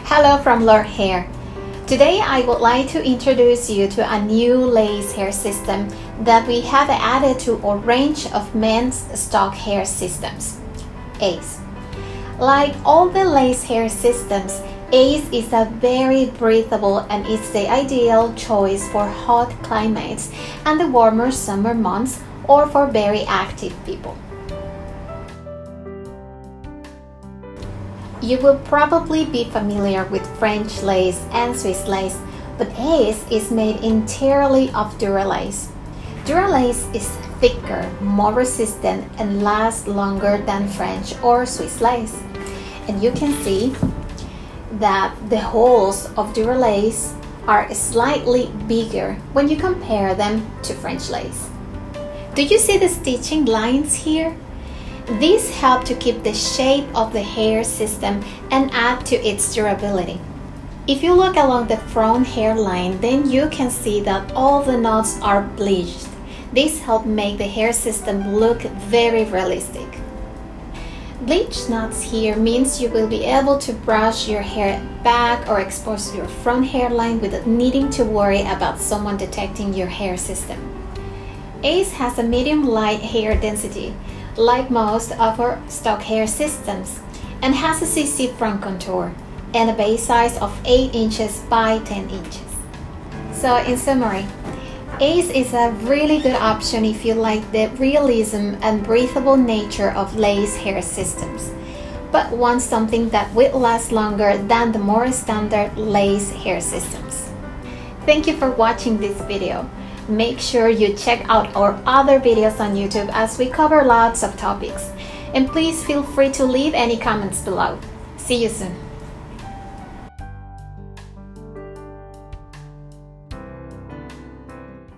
Hello from Lordhair. Today I would like to introduce you to a new lace hair system that we have added to a range of men's stock hair systems. Ace. Like all the lace hair systems, Ace is a very breathable and is the ideal choice for hot climates and the warmer summer months or for very active people. You will probably be familiar with French lace and Swiss lace, but Ace is made entirely of Dura lace. Dura lace is thicker, more resistant, and lasts longer than French or Swiss lace. And you can see that the holes of Dura lace are slightly bigger when you compare them to French lace. Do you see the stitching lines here? These help to keep the shape of the hair system and add to its durability. If you look along the front hairline, then you can see that all the knots are bleached. This helps make the hair system look very realistic. Bleached knots here means you will be able to brush your hair back or expose your front hairline without needing to worry about someone detecting your hair system. Ace has a medium light hair density, like most of our stock hair systems, and has a CC front contour and a base size of 8 inches by 10 inches. So in summary, Ace is a really good option if you like the realism and breathable nature of lace hair systems, but want something that will last longer than the more standard lace hair systems. Thank you for watching this video. Make sure you check out our other videos on YouTube as we cover lots of topics. And please feel free to leave any comments below. See you soon.